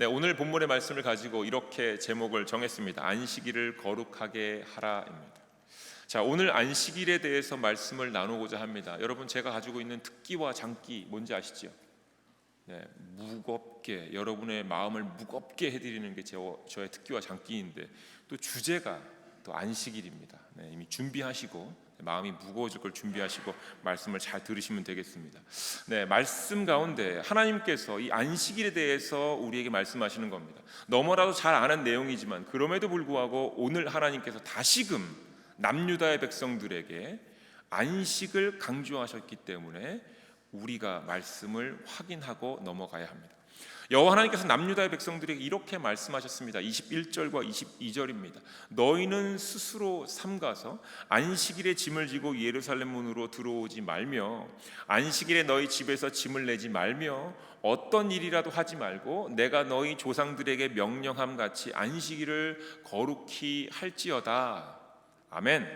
네, 오늘 본문의 말씀을 가지고 이렇게 제목을 정했습니다. 안식일을 거룩하게 하라입니다. 자, 오늘 안식일에 대해서 말씀을 나누고자 합니다. 여러분, 제가 가지고 있는 특기와 장기 뭔지 아시죠? 네, 무겁게, 여러분의 마음을 무겁게 해드리는 게 저의 특기와 장기인데, 또 주제가 또 안식일입니다. 네, 이미 준비하시고 마음이 무거워질 걸 준비하시고 말씀을 잘 들으시면 되겠습니다. 네, 말씀 가운데 하나님께서 이 안식일에 대해서 우리에게 말씀하시는 겁니다. 너무나도 잘 아는 내용이지만 그럼에도 불구하고 오늘 하나님께서 다시금 남유다의 백성들에게 안식을 강조하셨기 때문에 우리가 말씀을 확인하고 넘어가야 합니다. 여호와 하나님께서 남유다의 백성들에게 이렇게 말씀하셨습니다. 21절과 22절입니다. 너희는 스스로 삼가서 안식일에 짐을 지고 예루살렘 문으로 들어오지 말며 안식일에 너희 집에서 짐을 내지 말며 어떤 일이라도 하지 말고 내가 너희 조상들에게 명령함 같이 안식일을 거룩히 할지어다. 아멘.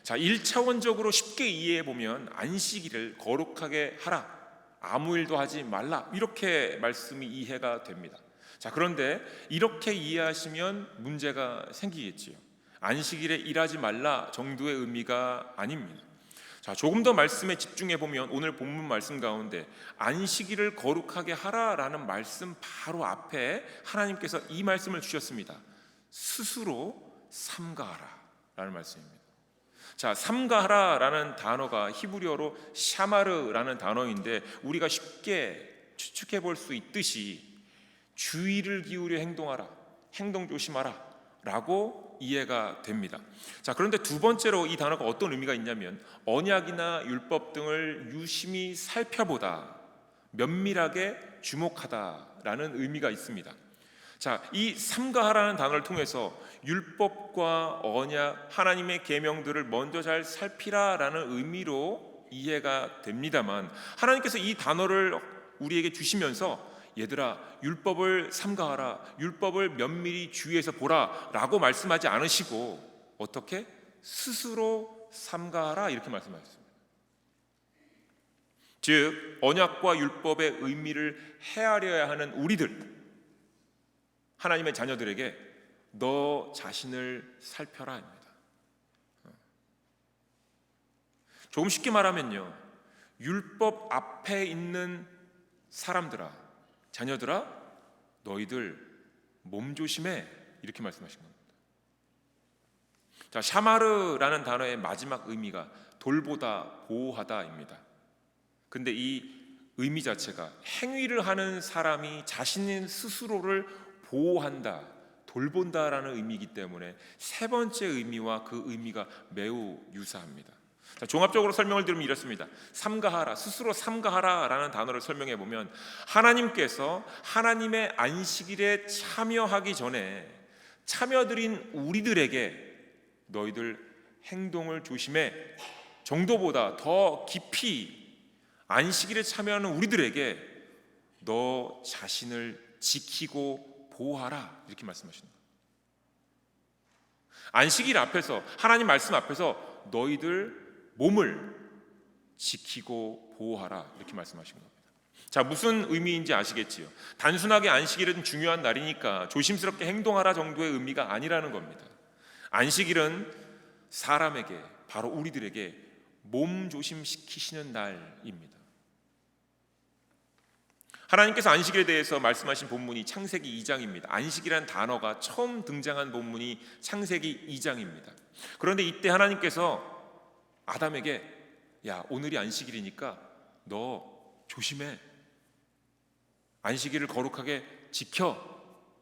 자, 1차원적으로 쉽게 이해해 보면 안식일을 거룩하게 하라, 아무 일도 하지 말라, 이렇게 말씀이 이해가 됩니다. 자, 그런데 이렇게 이해하시면 문제가 생기겠지요. 안식일에 일하지 말라 정도의 의미가 아닙니다. 자, 조금 더 말씀에 집중해 보면 오늘 본문 말씀 가운데 안식일을 거룩하게 하라라는 말씀 바로 앞에 하나님께서 이 말씀을 주셨습니다. 스스로 삼가하라 라는 말씀입니다. 자, 삼가하라라는 단어가 히브리어로 샤마르라는 단어인데 우리가 쉽게 추측해 볼 수 있듯이 주의를 기울여 행동하라, 행동 조심하라 라고 이해가 됩니다. 자, 그런데 두 번째로 이 단어가 어떤 의미가 있냐면 언약이나 율법 등을 유심히 살펴보다, 면밀하게 주목하다라는 의미가 있습니다. 자, 이 삼가하라는 단어를 통해서 율법과 언약, 하나님의 계명들을 먼저 잘 살피라라는 의미로 이해가 됩니다만 하나님께서 이 단어를 우리에게 주시면서 얘들아 율법을 삼가하라, 율법을 면밀히 주의해서 보라 라고 말씀하지 않으시고 어떻게? 스스로 삼가하라 이렇게 말씀하셨습니다. 즉 언약과 율법의 의미를 헤아려야 하는 우리들, 하나님의 자녀들에게 너 자신을 살펴라 합니다. 조금 쉽게 말하면요, 율법 앞에 있는 사람들아, 자녀들아, 너희들 몸조심해 이렇게 말씀하신 겁니다. 자, 샤마르라는 단어의 마지막 의미가 돌보다, 보호하다입니다. 근데 이 의미 자체가 행위를 하는 사람이 자신 스스로를 보호한다, 돌본다라는 의미이기 때문에 세 번째 의미와 그 의미가 매우 유사합니다. 자, 종합적으로 설명을 드리면 이렇습니다. 삼가하라, 스스로 삼가하라라는 단어를 설명해 보면 하나님께서 하나님의 안식일에 참여하기 전에 참여드린 우리들에게 너희들 행동을 조심해 정도보다 더 깊이 안식일에 참여하는 우리들에게 너 자신을 지키고 보호하라 이렇게 말씀하십니다. 안식일 앞에서, 하나님 말씀 앞에서 너희들 몸을 지키고 보호하라 이렇게 말씀하신 겁니다. 자, 무슨 의미인지 아시겠지요? 단순하게 안식일은 중요한 날이니까 조심스럽게 행동하라 정도의 의미가 아니라는 겁니다. 안식일은 사람에게, 바로 우리들에게 몸 조심시키시는 날입니다. 하나님께서 안식일에 대해서 말씀하신 본문이 창세기 2장입니다. 안식이라는 단어가 처음 등장한 본문이 창세기 2장입니다. 그런데 이때 하나님께서 아담에게 야, 오늘이 안식일이니까 너 조심해, 안식일을 거룩하게 지켜,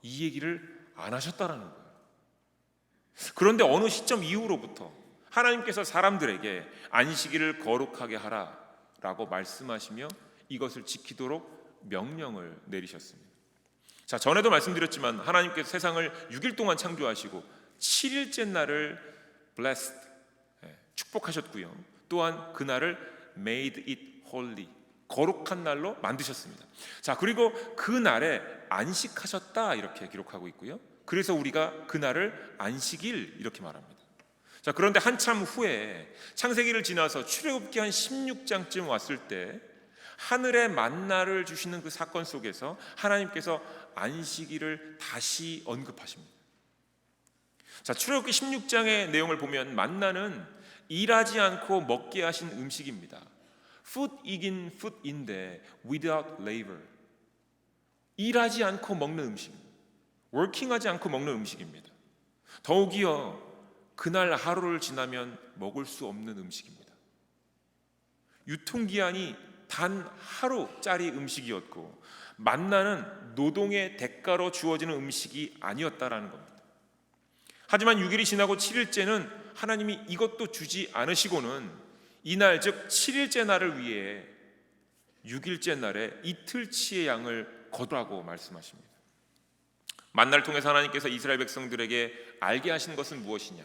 이 얘기를 안 하셨다라는 거예요. 그런데 어느 시점 이후로부터 하나님께서 사람들에게 안식일을 거룩하게 하라라고 말씀하시며 이것을 지키도록 명령을 내리셨습니다. 자, 전에도 말씀드렸지만 하나님께서 세상을 6일 동안 창조하시고 7일째 날을 blessed, 축복하셨고요. 또한 그날을 made it holy, 거룩한 날로 만드셨습니다. 자, 그리고 그 날에 안식하셨다 이렇게 기록하고 있고요. 그래서 우리가 그날을 안식일 이렇게 말합니다. 자, 그런데 한참 후에 창세기를 지나서 출애굽기 한 16장쯤 왔을 때 하늘의 만나를 주시는 그 사건 속에서 하나님께서 안식일을 다시 언급하십니다. 자, 출애굽기 16장의 내용을 보면 만나는 일하지 않고 먹게 하신 음식입니다. food이긴 food인데 without labor, 일하지 않고 먹는 음식입니다. 워킹하지 않고 먹는 음식입니다. 더욱이요, 그날 하루를 지나면 먹을 수 없는 음식입니다. 유통기한이 단 하루짜리 음식이었고 만나는 노동의 대가로 주어지는 음식이 아니었다라는 겁니다. 하지만 6일이 지나고 7일째는 하나님이 이것도 주지 않으시고는 이날, 즉 7일째 날을 위해 6일째 날에 이틀치의 양을 거두라고 말씀하십니다. 만나를 통해서 하나님께서 이스라엘 백성들에게 알게 하신 것은 무엇이냐?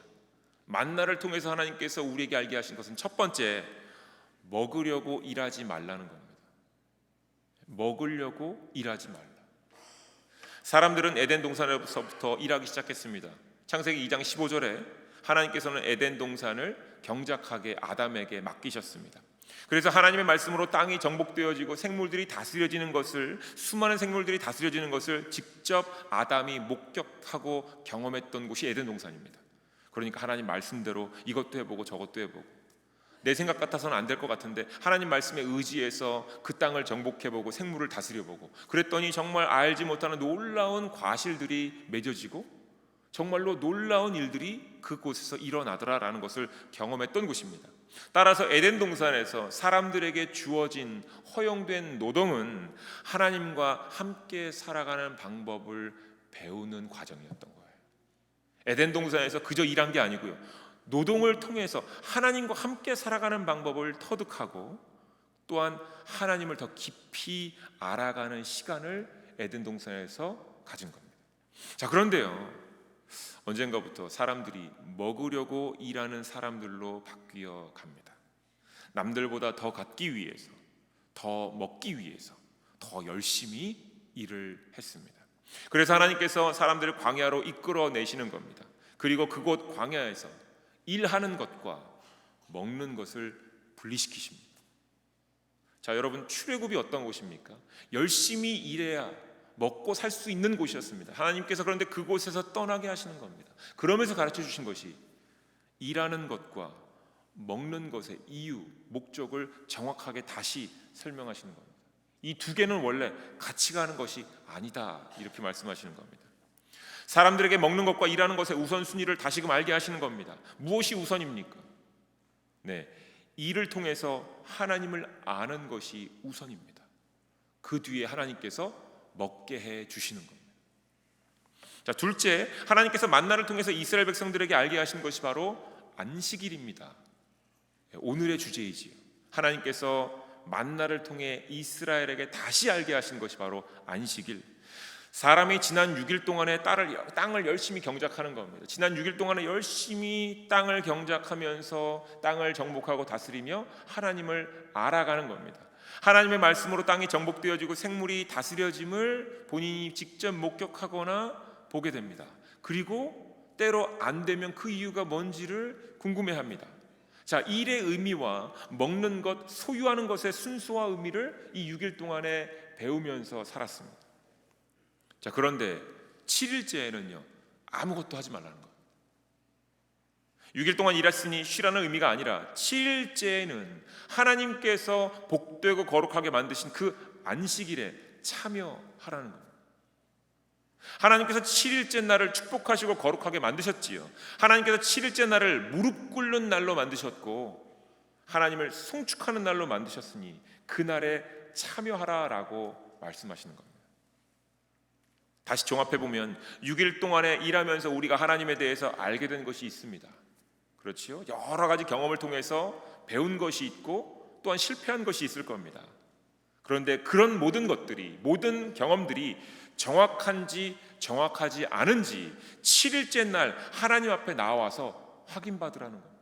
만나를 통해서 하나님께서 우리에게 알게 하신 것은 첫 번째, 먹으려고 일하지 말라는 겁니다. 먹으려고 일하지 말라. 사람들은 에덴 동산에서부터 일하기 시작했습니다. 창세기 2장 15절에 하나님께서는 에덴 동산을 경작하게 아담에게 맡기셨습니다. 그래서 하나님의 말씀으로 땅이 정복되어지고 생물들이 다스려지는 것을, 수많은 생물들이 다스려지는 것을 직접 아담이 목격하고 경험했던 곳이 에덴 동산입니다. 그러니까 하나님 말씀대로 이것도 해보고 저것도 해보고, 내 생각 같아서는 안 될 것 같은데 하나님 말씀에 의지해서 그 땅을 정복해보고 생물을 다스려보고, 그랬더니 정말 알지 못하는 놀라운 과실들이 맺어지고 정말로 놀라운 일들이 그곳에서 일어나더라라는 것을 경험했던 곳입니다. 따라서 에덴 동산에서 사람들에게 주어진 허용된 노동은 하나님과 함께 살아가는 방법을 배우는 과정이었던 거예요. 에덴 동산에서 그저 일한 게 아니고요, 노동을 통해서 하나님과 함께 살아가는 방법을 터득하고 또한 하나님을 더 깊이 알아가는 시간을 에덴 동산에서 가진 겁니다. 자, 그런데요, 언젠가부터 사람들이 먹으려고 일하는 사람들로 바뀌어 갑니다. 남들보다 더 갖기 위해서, 더 먹기 위해서 더 열심히 일을 했습니다. 그래서 하나님께서 사람들을 광야로 이끌어내시는 겁니다. 그리고 그곳 광야에서 일하는 것과 먹는 것을 분리시키십니다. 자, 여러분, 출애굽이 어떤 곳입니까? 열심히 일해야 먹고 살 수 있는 곳이었습니다. 하나님께서 그런데 그곳에서 떠나게 하시는 겁니다. 그러면서 가르쳐 주신 것이 일하는 것과 먹는 것의 이유, 목적을 정확하게 다시 설명하시는 겁니다. 이 두 개는 원래 같이 가는 것이 아니다, 이렇게 말씀하시는 겁니다. 사람들에게 먹는 것과 일하는 것의 우선순위를 다시금 알게 하시는 겁니다. 무엇이 우선입니까? 네, 일을 통해서 하나님을 아는 것이 우선입니다. 그 뒤에 하나님께서 먹게 해 주시는 겁니다. 자, 둘째, 하나님께서 만나를 통해서 이스라엘 백성들에게 알게 하신 것이 바로 안식일입니다. 오늘의 주제이지요. 하나님께서 만나를 통해 이스라엘에게 다시 알게 하신 것이 바로 안식일. 사람이 지난 6일 동안에 땅을 열심히 경작하는 겁니다. 지난 6일 동안에 열심히 땅을 경작하면서 땅을 정복하고 다스리며 하나님을 알아가는 겁니다. 하나님의 말씀으로 땅이 정복되어지고 생물이 다스려짐을 본인이 직접 목격하거나 보게 됩니다. 그리고 때로 안 되면 그 이유가 뭔지를 궁금해합니다. 자, 일의 의미와 먹는 것, 소유하는 것의 순수와 의미를 이 6일 동안에 배우면서 살았습니다. 자, 그런데 7일째에는요, 아무것도 하지 말라는 거예요. 6일 동안 일했으니 쉬라는 의미가 아니라 7일째에는 하나님께서 복되고 거룩하게 만드신 그 안식일에 참여하라는 거예요. 하나님께서 7일째 날을 축복하시고 거룩하게 만드셨지요. 하나님께서 7일째 날을 무릎 꿇는 날로 만드셨고 하나님을 송축하는 날로 만드셨으니 그날에 참여하라라고 말씀하시는 겁니다. 다시 종합해보면 6일 동안에 일하면서 우리가 하나님에 대해서 알게 된 것이 있습니다. 그렇지요? 여러 가지 경험을 통해서 배운 것이 있고 또한 실패한 것이 있을 겁니다. 그런데 그런 모든 것들이, 모든 경험들이 정확한지 정확하지 않은지 7일째 날 하나님 앞에 나와서 확인받으라는 겁니다.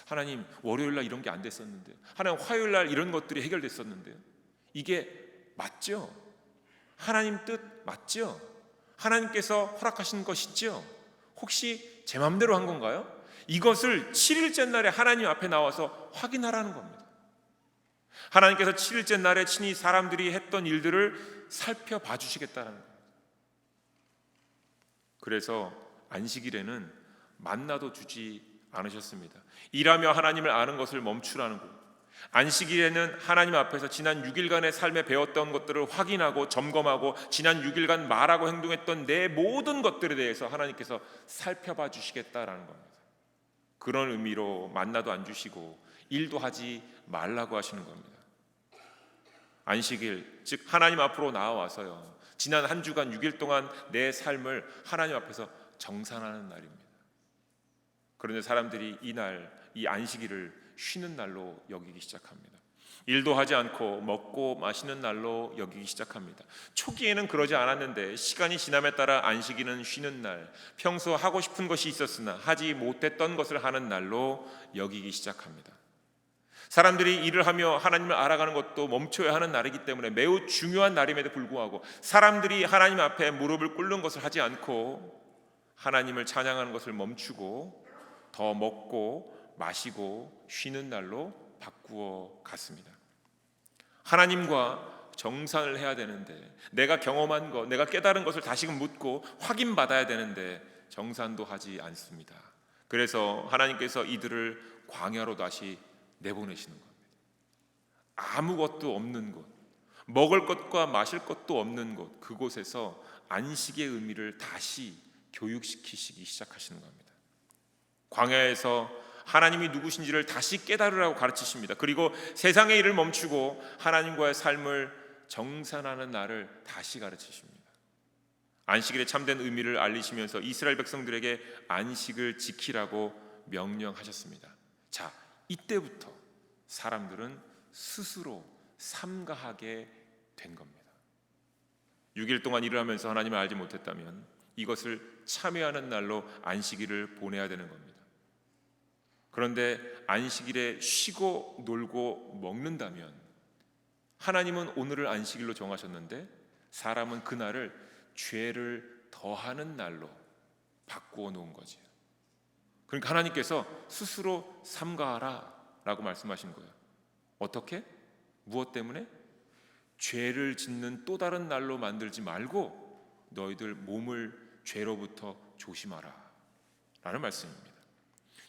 하나님, 월요일 날 이런 게 안 됐었는데요. 하나님, 화요일 날 이런 것들이 해결됐었는데요. 이게 맞죠? 하나님 뜻 맞죠? 하나님께서 허락하신 것이죠? 혹시 제 마음대로 한 건가요? 이것을 7일째 날에 하나님 앞에 나와서 확인하라는 겁니다. 하나님께서 7일째 날에 친히 사람들이 했던 일들을 살펴봐 주시겠다는 거예요. 그래서 안식일에는 만나도 주지 않으셨습니다. 일하며 하나님을 아는 것을 멈추라는 것. 안식일에는 하나님 앞에서 지난 6일간의 삶에 배웠던 것들을 확인하고 점검하고 지난 6일간 말하고 행동했던 내 모든 것들에 대해서 하나님께서 살펴봐 주시겠다라는 겁니다. 그런 의미로 만나도 안 주시고 일도 하지 말라고 하시는 겁니다. 안식일, 즉 하나님 앞으로 나와서요, 지난 한 주간 6일 동안 내 삶을 하나님 앞에서 정산하는 날입니다. 그런데 사람들이 이 안식일을 쉬는 날로 여기기 시작합니다. 일도 하지 않고 먹고 마시는 날로 여기기 시작합니다. 초기에는 그러지 않았는데 시간이 지남에 따라 안식일은 쉬는 날, 평소 하고 싶은 것이 있었으나 하지 못했던 것을 하는 날로 여기기 시작합니다. 사람들이 일을 하며 하나님을 알아가는 것도 멈춰야 하는 날이기 때문에 매우 중요한 날임에도 불구하고 사람들이 하나님 앞에 무릎을 꿇는 것을 하지 않고 하나님을 찬양하는 것을 멈추고 더 먹고 마시고 쉬는 날로 바꾸어 갔습니다. 하나님과 정산을 해야 되는데, 내가 경험한 것, 내가 깨달은 것을 다시금 묻고 확인받아야 되는데 정산도 하지 않습니다. 그래서 하나님께서 이들을 광야로 다시 내보내시는 겁니다. 아무것도 없는 곳, 먹을 것과 마실 것도 없는 곳, 그곳에서 안식의 의미를 다시 교육시키시기 시작하시는 겁니다. 광야에서 하나님이 누구신지를 다시 깨달으라고 가르치십니다. 그리고 세상의 일을 멈추고 하나님과의 삶을 정산하는 날을 다시 가르치십니다. 안식일의 참된 의미를 알리시면서 이스라엘 백성들에게 안식을 지키라고 명령하셨습니다. 자, 이때부터 사람들은 스스로 삼가하게 된 겁니다. 6일 동안 일을 하면서 하나님을 알지 못했다면 이것을 참여하는 날로 안식일을 보내야 되는 겁니다. 그런데 안식일에 쉬고 놀고 먹는다면 하나님은 오늘을 안식일로 정하셨는데 사람은 그날을 죄를 더하는 날로 바꾸어 놓은 거죠. 그러니까 하나님께서 스스로 삼가하라 라고 말씀하신 거예요. 어떻게? 무엇 때문에? 죄를 짓는 또 다른 날로 만들지 말고 너희들 몸을 죄로부터 조심하라 라는 말씀입니다.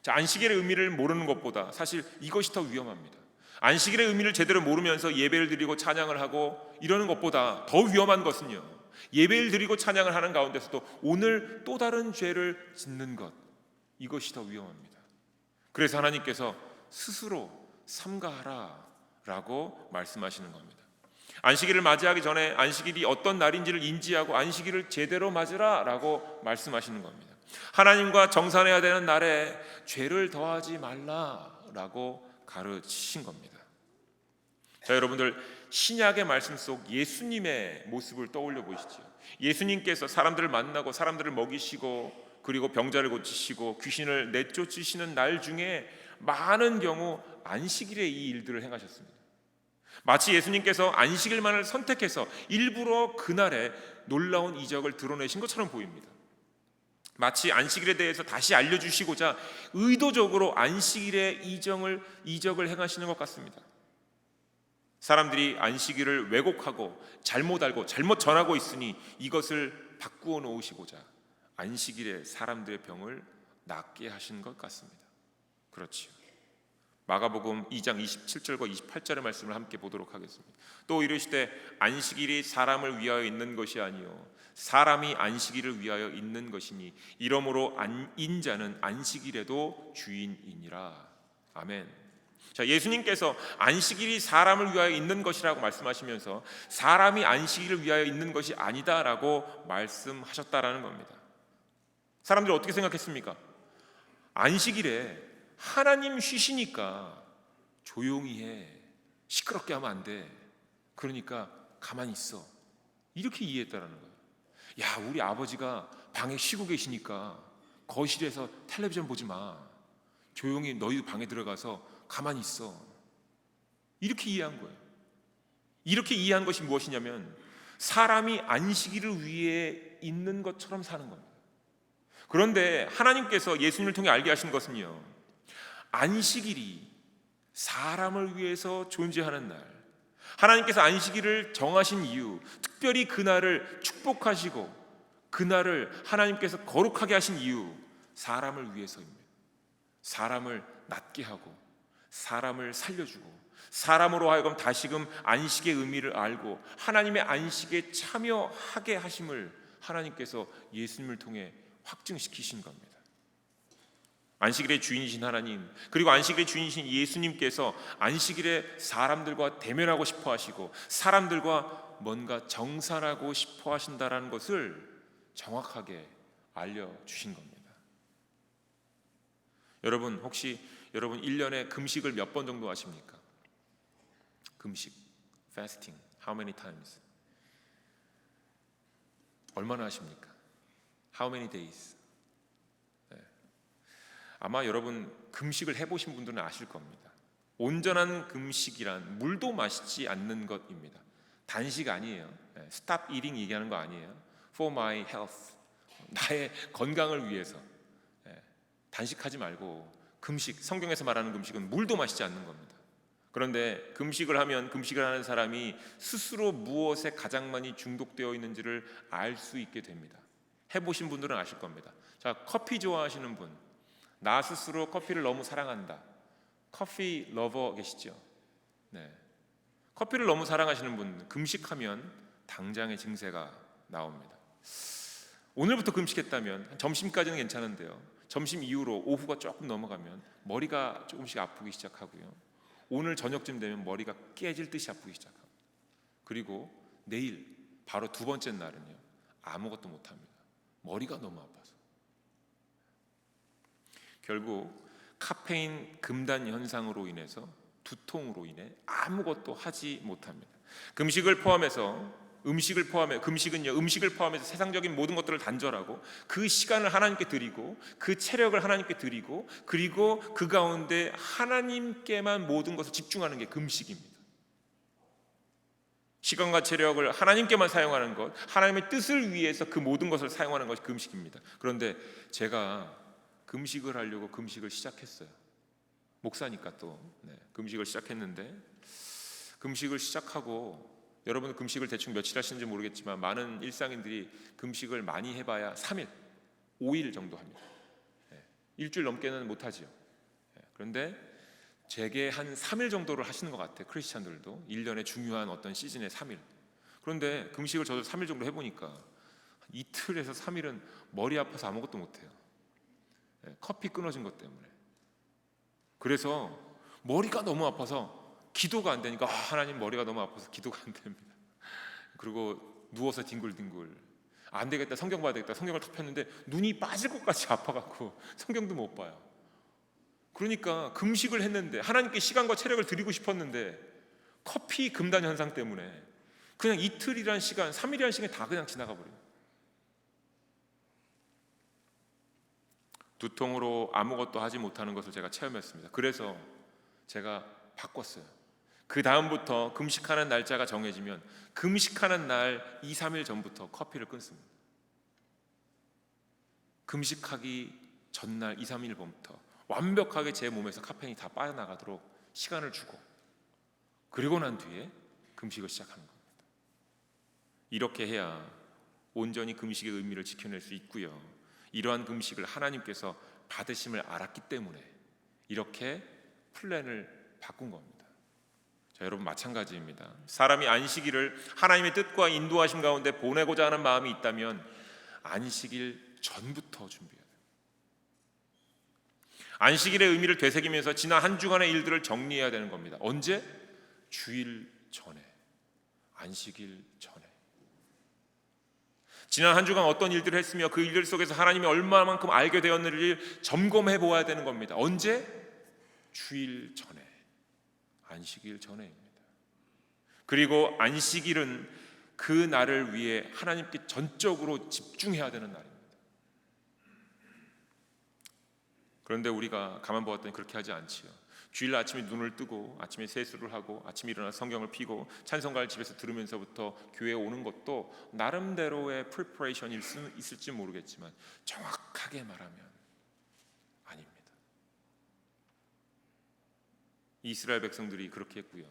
자, 안식일의 의미를 모르는 것보다 사실 이것이 더 위험합니다. 안식일의 의미를 제대로 모르면서 예배를 드리고 찬양을 하고 이러는 것보다 더 위험한 것은요, 예배를 드리고 찬양을 하는 가운데서도 오늘 또 다른 죄를 짓는 것, 이것이 더 위험합니다. 그래서 하나님께서 스스로 삼가하라 라고 말씀하시는 겁니다. 안식일을 맞이하기 전에 안식일이 어떤 날인지를 인지하고 안식일을 제대로 맞으라 라고 말씀하시는 겁니다. 하나님과 정산해야 되는 날에 죄를 더하지 말라라고 가르치신 겁니다. 자, 여러분들 신약의 말씀 속 예수님의 모습을 떠올려 보시죠. 예수님께서 사람들을 만나고 사람들을 먹이시고 그리고 병자를 고치시고 귀신을 내쫓으시는 날 중에 많은 경우 안식일에 이 일들을 행하셨습니다. 마치 예수님께서 안식일만을 선택해서 일부러 그날에 놀라운 이적을 드러내신 것처럼 보입니다. 마치 안식일에 대해서 다시 알려주시고자 의도적으로 안식일의 이적을 행하시는 것 같습니다. 사람들이 안식일을 왜곡하고 잘못 알고 잘못 전하고 있으니 이것을 바꾸어 놓으시고자 안식일에 사람들의 병을 낫게 하신 것 같습니다. 그렇지요. 마가복음 2장 27절과 28절의 말씀을 함께 보도록 하겠습니다. 또 이르시되 안식일이 사람을 위하여 있는 것이 아니요 사람이 안식일을 위하여 있는 것이니 이러므로 인자는 안식일에도 주인이니라. 아멘. 자, 예수님께서 안식일이 사람을 위하여 있는 것이라고 말씀하시면서 사람이 안식일을 위하여 있는 것이 아니다라고 말씀하셨다라는 겁니다. 사람들이 어떻게 생각했습니까? 안식일에 하나님 쉬시니까 조용히 해, 시끄럽게 하면 안 돼, 그러니까 가만히 있어, 이렇게 이해했다라는 거예요. 야, 우리 아버지가 방에 쉬고 계시니까 거실에서 텔레비전 보지 마, 조용히 너희 방에 들어가서 가만히 있어, 이렇게 이해한 거예요. 이렇게 이해한 것이 무엇이냐면 사람이 안식일을 위해 있는 것처럼 사는 겁니다. 그런데 하나님께서 예수님을 통해 알게 하신 것은요, 안식일이 사람을 위해서 존재하는 날, 하나님께서 안식일을 정하신 이유, 특별히 그날을 축복하시고 그날을 하나님께서 거룩하게 하신 이유, 사람을 위해서입니다. 사람을 낫게 하고 사람을 살려주고 사람으로 하여금 다시금 안식의 의미를 알고 하나님의 안식에 참여하게 하심을 하나님께서 예수님을 통해 확증시키신 겁니다. 안식일의 주인이신 하나님, 그리고 안식일의 주인이신 예수님께서 안식일에 사람들과 대면하고 싶어 하시고 사람들과 뭔가 정산하고 싶어 하신다라는 것을 정확하게 알려주신 겁니다. 여러분, 혹시 여러분 1년에 금식을 몇 번 정도 하십니까? 금식, fasting, how many times? 얼마나 하십니까? How many days? 아마 여러분 금식을 해보신 분들은 아실 겁니다. 온전한 금식이란 물도 마시지 않는 것입니다. 단식 아니에요. Stop eating 얘기하는 거 아니에요. For my health, 나의 건강을 위해서 단식하지 말고 금식, 성경에서 말하는 금식은 물도 마시지 않는 겁니다. 그런데 금식을 하면 금식을 하는 사람이 스스로 무엇에 가장 많이 중독되어 있는지를 알 수 있게 됩니다. 해보신 분들은 아실 겁니다. 자, 커피 좋아하시는 분, 나 스스로 커피를 너무 사랑한다. 커피 러버 계시죠? 네. 커피를 너무 사랑하시는 분, 금식하면 당장의 증세가 나옵니다. 오늘부터 금식했다면 점심까지는 괜찮은데요, 점심 이후로 오후가 조금 넘어가면 머리가 조금씩 아프기 시작하고요, 오늘 저녁쯤 되면 머리가 깨질 듯이 아프기 시작하고, 그리고 내일 바로 두 번째 날은요, 아무것도 못합니다. 머리가 너무 아파서. 결국 카페인 금단 현상으로 인해서 두통으로 인해 아무것도 하지 못합니다. 금식을 포함해서 음식을 포함해서 세상적인 모든 것들을 단절하고 그 시간을 하나님께 드리고 그 체력을 하나님께 드리고 그리고 그 가운데 하나님께만 모든 것을 집중하는 게 금식입니다. 시간과 체력을 하나님께만 사용하는 것, 하나님의 뜻을 위해서 그 모든 것을 사용하는 것이 금식입니다. 그런데 제가 금식을 하려고 금식을 시작했어요. 목사니까 또 금식을 시작했는데, 금식을 시작하고, 여러분 금식을 대충 며칠 하시는지 모르겠지만 많은 일상인들이 금식을 많이 해봐야 3일, 5일 정도 합니다. 일주일 넘게는 못하지요. 그런데 제게 한 3일 정도를 하시는 것 같아요. 크리스찬들도 1년의 중요한 어떤 시즌에 3일. 그런데 금식을 저도 3일 정도 해보니까 이틀에서 3일은 머리 아파서 아무것도 못해요. 커피 끊어진 것 때문에. 그래서 머리가 너무 아파서 기도가 안 되니까, 하나님 머리가 너무 아파서 기도가 안 됩니다. 그리고 누워서 뒹굴뒹굴, 안 되겠다, 성경 봐야 되겠다, 성경을 탁 폈는데 눈이 빠질 것 같이 아파갖고 성경도 못 봐요. 그러니까 금식을 했는데, 하나님께 시간과 체력을 드리고 싶었는데 커피 금단 현상 때문에 그냥 이틀이란 시간, 3일이란 시간이 다 그냥 지나가 버려요. 두통으로 아무것도 하지 못하는 것을 제가 체험했습니다. 그래서 제가 바꿨어요. 그 다음부터 금식하는 날짜가 정해지면 금식하는 날 2, 3일 전부터 커피를 끊습니다. 금식하기 전날 2, 3일 전부터 완벽하게 제 몸에서 카페인이 다 빠져나가도록 시간을 주고, 그리고 난 뒤에 금식을 시작하는 겁니다. 이렇게 해야 온전히 금식의 의미를 지켜낼 수 있고요, 이러한 금식을 하나님께서 받으심을 알았기 때문에 이렇게 플랜을 바꾼 겁니다. 자, 여러분 마찬가지입니다. 사람이 안식일을 하나님의 뜻과 인도하심 가운데 보내고자 하는 마음이 있다면 안식일 전부터 준비해야 돼요. 안식일의 의미를 되새기면서 지난 한 주간의 일들을 정리해야 되는 겁니다. 언제? 주일 전에, 안식일 전에. 지난 한 주간 어떤 일들을 했으며 그 일들 속에서 하나님이 얼마만큼 알게 되었는지를 점검해 보아야 되는 겁니다. 언제? 주일 전에, 안식일 전에입니다. 그리고 안식일은 그 날을 위해 하나님께 전적으로 집중해야 되는 날입니다. 그런데 우리가 가만 보았더니 그렇게 하지 않지요. 주일 아침에 눈을 뜨고 아침에 세수를 하고 아침에 일어나 성경을 펴고 찬송가를 집에서 들으면서부터 교회에 오는 것도 나름대로의 프리퍼레이션일 수 있을지 모르겠지만 정확하게 말하면 아닙니다. 이스라엘 백성들이 그렇게 했고요.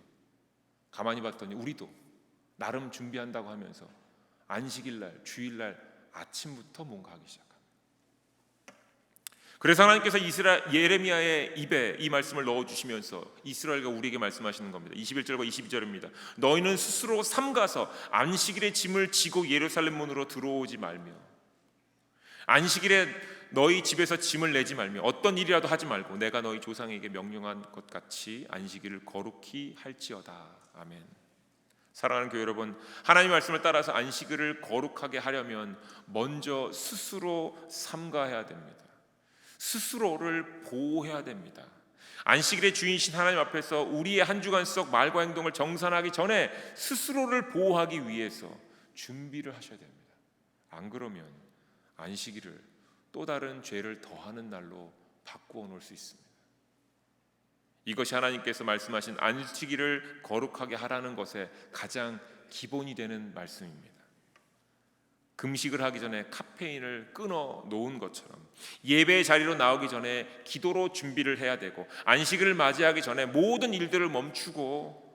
가만히 봤더니 우리도 나름 준비한다고 하면서 안식일날, 주일날 아침부터 뭔가 하기 시작합니다. 그래서 하나님께서 예레미야의 입에 이 말씀을 넣어주시면서 이스라엘과 우리에게 말씀하시는 겁니다. 21절과 22절입니다. 너희는 스스로 삼가서 안식일의 짐을 지고 예루살렘 문으로 들어오지 말며, 안식일에 너희 집에서 짐을 내지 말며 어떤 일이라도 하지 말고 내가 너희 조상에게 명령한 것 같이 안식일을 거룩히 할지어다. 아멘. 사랑하는 교회 여러분, 하나님의 말씀을 따라서 안식일을 거룩하게 하려면 먼저 스스로 삼가해야 됩니다. 스스로를 보호해야 됩니다. 안식일의 주인이신 하나님 앞에서 우리의 한 주간 속 말과 행동을 정산하기 전에 스스로를 보호하기 위해서 준비를 하셔야 됩니다. 안 그러면 안식일을 또 다른 죄를 더하는 날로 바꾸어 놓을 수 있습니다. 이것이 하나님께서 말씀하신 안식일을 거룩하게 하라는 것의 가장 기본이 되는 말씀입니다. 금식을 하기 전에 카페인을 끊어 놓은 것처럼 예배의 자리로 나오기 전에 기도로 준비를 해야 되고, 안식일을 맞이하기 전에 모든 일들을 멈추고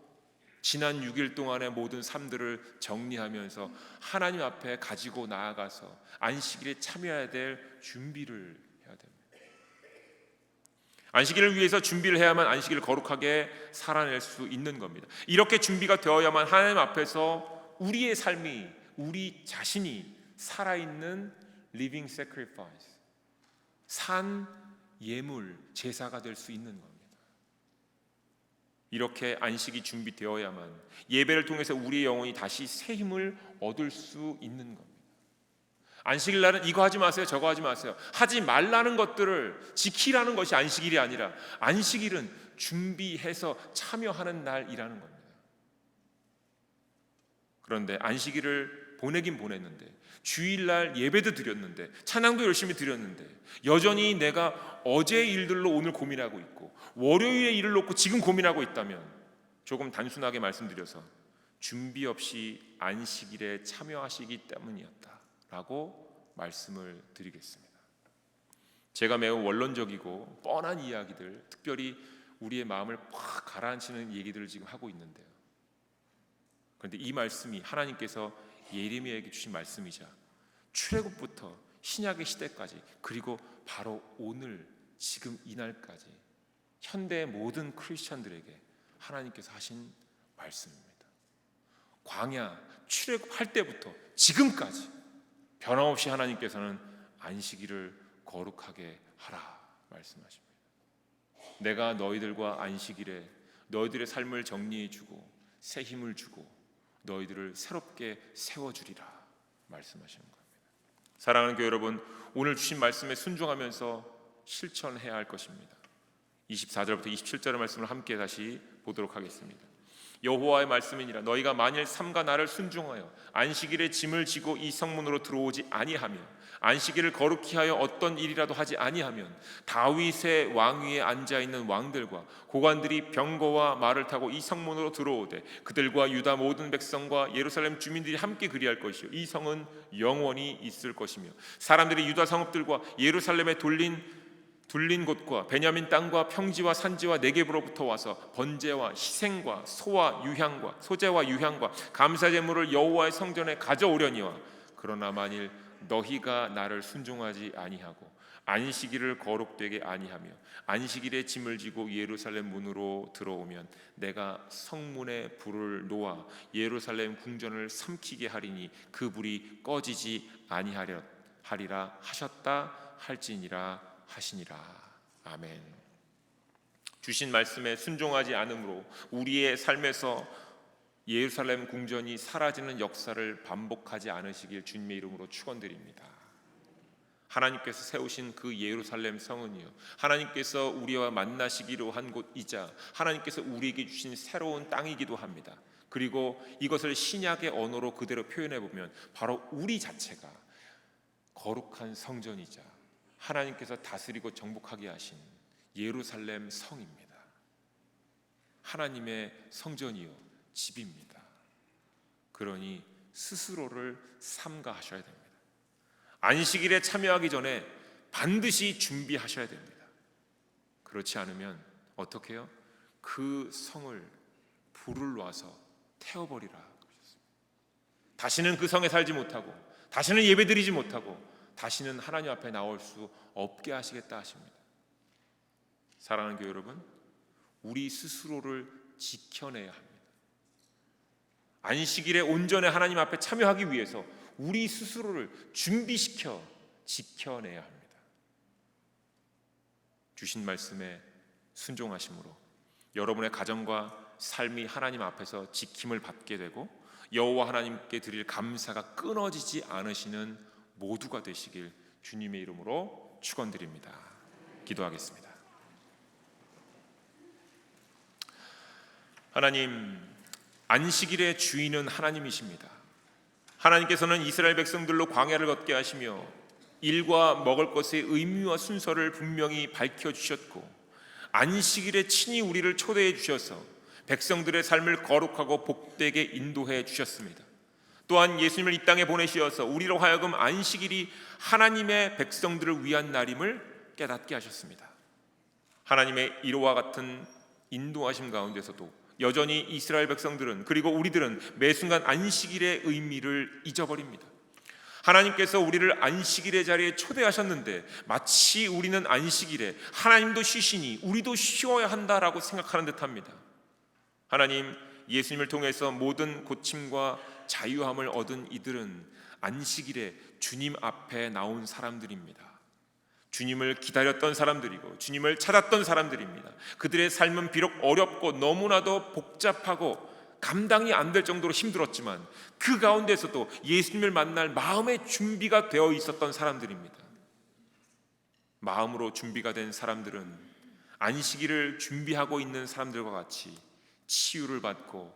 지난 6일 동안의 모든 삶들을 정리하면서 하나님 앞에 가지고 나아가서 안식일에 참여해야 될 준비를 해야 됩니다. 안식일을 위해서 준비를 해야만 안식일을 거룩하게 살아낼 수 있는 겁니다. 이렇게 준비가 되어야만 하나님 앞에서 우리의 삶이, 우리 자신이 살아있는 living sacrifice, 산 예물, 제사가 될 수 있는 겁니다. 이렇게 안식이 준비되어야만 예배를 통해서 우리의 영혼이 다시 새 힘을 얻을 수 있는 겁니다. 안식일 날은 이거 하지 마세요, 저거 하지 마세요, 하지 말라는 것들을 지키라는 것이 안식일이 아니라, 안식일은 준비해서 참여하는 날이라는 겁니다. 그런데 안식일을 보내긴 보냈는데, 주일날 예배도 드렸는데, 찬양도 열심히 드렸는데, 여전히 내가 어제의 일들로 오늘 고민하고 있고 월요일의 일을 놓고 지금 고민하고 있다면, 조금 단순하게 말씀드려서 준비 없이 안식일에 참여하시기 때문이었다라고 말씀을 드리겠습니다. 제가 매우 원론적이고 뻔한 이야기들, 특별히 우리의 마음을 확 가라앉히는 얘기들을 지금 하고 있는데요. 그런데 이 말씀이 하나님께서 예레미야에게 주신 말씀이자 출애굽부터 신약의 시대까지, 그리고 바로 오늘 지금 이날까지 현대의 모든 크리스천들에게 하나님께서 하신 말씀입니다. 광야 출애굽할 때부터 지금까지 변함없이 하나님께서는 안식일을 거룩하게 하라 말씀하십니다. 내가 너희들과 안식일에 너희들의 삶을 정리해 주고 새 힘을 주고 너희들을 새롭게 세워주리라 말씀하시는 겁니다. 사랑하는 교회 여러분, 오늘 주신 말씀에 순종하면서 실천해야 할 것입니다. 24절부터 27절의 말씀을 함께 다시 보도록 하겠습니다. 여호와의 말씀이니라. 너희가 만일 삼가 나를 순종하여 안식일에 짐을 지고 이 성문으로 들어오지 아니하며 안식일을 거룩히 하여 어떤 일이라도 하지 아니하면 다윗의 왕위에 앉아있는 왕들과 고관들이 병거와 말을 타고 이 성문으로 들어오되 그들과 유다 모든 백성과 예루살렘 주민들이 함께 그리할 것이요 이 성은 영원히 있을 것이며 사람들이 유다 성읍들과 예루살렘에 둘린 곳과 베냐민 땅과 평지와 산지와 네겝으로부터 와서 번제와 희생과 소와 유향과 소제와 유향과 감사 제물을 여호와의 성전에 가져오려니와 그러나 만일 너희가 나를 순종하지 아니하고 안식일을 거룩되게 아니하며 안식일에 짐을 지고 예루살렘 문으로 들어오면 내가 성문에 불을 놓아 예루살렘 궁전을 삼키게 하리니 그 불이 꺼지지 아니하리라 하셨다 할지니라 하시니라. 아멘. 주신 말씀에 순종하지 않으므로 우리의 삶에서 예루살렘 궁전이 사라지는 역사를 반복하지 않으시길 주님의 이름으로 축원드립니다. 하나님께서 세우신 그 예루살렘 성은요, 하나님께서 우리와 만나시기로 한 곳이자 하나님께서 우리에게 주신 새로운 땅이기도 합니다. 그리고 이것을 신약의 언어로 그대로 표현해 보면 바로 우리 자체가 거룩한 성전이자 하나님께서 다스리고 정복하게 하신 예루살렘 성입니다. 하나님의 성전이요 집입니다. 그러니 스스로를 삼가하셔야 됩니다. 안식일에 참여하기 전에 반드시 준비하셔야 됩니다. 그렇지 않으면 어떻게 해요? 그 성을 불을 놔서 태워버리라 그러셨습니다. 다시는 그 성에 살지 못하고, 다시는 예배드리지 못하고, 다시는 하나님 앞에 나올 수 없게 하시겠다 하십니다. 사랑하는 교회 여러분, 우리 스스로를 지켜내야 합니다. 안식일에 온전히 하나님 앞에 참여하기 위해서 우리 스스로를 준비시켜 지켜내야 합니다. 주신 말씀에 순종하심으로 여러분의 가정과 삶이 하나님 앞에서 지킴을 받게 되고 여호와 하나님께 드릴 감사가 끊어지지 않으시는 모두가 되시길 주님의 이름으로 축원드립니다. 기도하겠습니다. 하나님, 안식일의 주인은 하나님이십니다. 하나님께서는 이스라엘 백성들로 광야를 걷게 하시며 일과 먹을 것의 의미와 순서를 분명히 밝혀주셨고, 안식일에 친히 우리를 초대해 주셔서 백성들의 삶을 거룩하고 복되게 인도해 주셨습니다. 또한 예수님을 이 땅에 보내시어서 우리로 하여금 안식일이 하나님의 백성들을 위한 날임을 깨닫게 하셨습니다. 하나님의 이와 같은 인도하심 가운데서도 여전히 이스라엘 백성들은, 그리고 우리들은 매 순간 안식일의 의미를 잊어버립니다. 하나님께서 우리를 안식일의 자리에 초대하셨는데 마치 우리는 안식일에 하나님도 쉬시니 우리도 쉬어야 한다라고 생각하는 듯합니다. 하나님, 예수님을 통해서 모든 고침과 자유함을 얻은 이들은 안식일에 주님 앞에 나온 사람들입니다. 주님을 기다렸던 사람들이고 주님을 찾았던 사람들입니다. 그들의 삶은 비록 어렵고 너무나도 복잡하고 감당이 안 될 정도로 힘들었지만 그 가운데서도 예수님을 만날 마음의 준비가 되어 있었던 사람들입니다. 마음으로 준비가 된 사람들은 안식일을 준비하고 있는 사람들과 같이 치유를 받고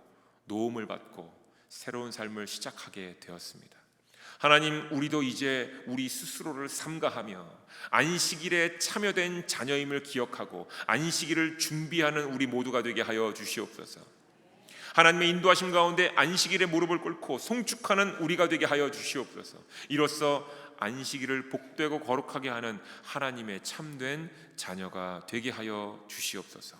노움을 받고 새로운 삶을 시작하게 되었습니다. 하나님, 우리도 이제 우리 스스로를 삼가하며 안식일에 참여된 자녀임을 기억하고 안식일을 준비하는 우리 모두가 되게 하여 주시옵소서. 하나님의 인도하심 가운데 안식일에 무릎을 꿇고 송축하는 우리가 되게 하여 주시옵소서. 이로써 안식일을 복되고 거룩하게 하는 하나님의 참된 자녀가 되게 하여 주시옵소서.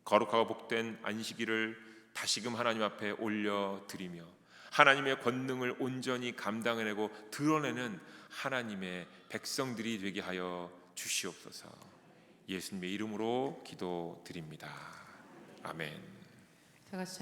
거룩하고 복된 안식일을 다시금 하나님 앞에 올려드리며 하나님의 권능을 온전히 감당해내고 드러내는 하나님의 백성들이 되게 하여 주시옵소서. 예수님의 이름으로 기도드립니다. 아멘. 다 같이 자리